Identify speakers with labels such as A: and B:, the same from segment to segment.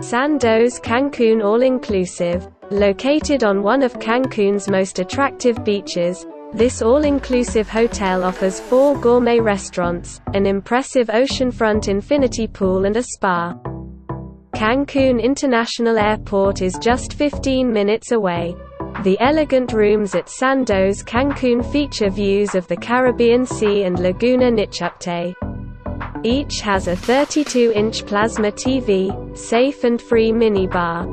A: Sandos Cancun All-Inclusive. Located on one of Cancun's most attractive beaches, this all-inclusive hotel offers 4 gourmet restaurants, an impressive oceanfront infinity pool and a spa. Cancun International Airport is just 15 minutes away. The elegant rooms at Sandos Cancun feature views of the Caribbean Sea and Laguna Nichupte. Each has a 32-inch plasma TV, safe and free minibar.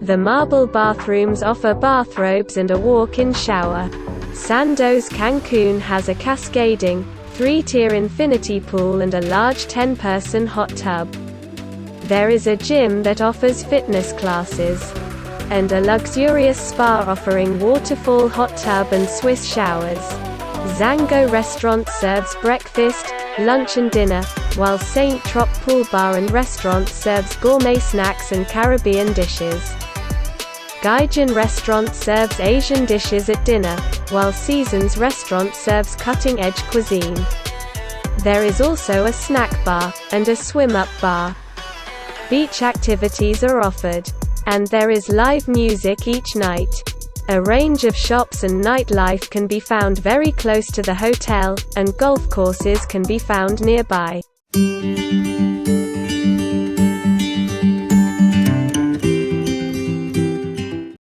A: The marble bathrooms offer bathrobes and a walk-in shower. Sandos Cancun has a cascading, 3-tier infinity pool and a large 10-person hot tub. There is a gym that offers fitness classes, and a luxurious spa offering waterfall hot tub and Swiss showers. Zango Restaurant serves breakfast, lunch and dinner, while Saint Trop Pool Bar and Restaurant serves gourmet snacks and Caribbean dishes. Gaijin Restaurant serves Asian dishes at dinner, while Seasons Restaurant serves cutting-edge cuisine. There is also a snack bar, and a swim-up bar. Beach activities are offered, and there is live music each night. A range of shops and nightlife can be found very close to the hotel, and golf courses can be found nearby.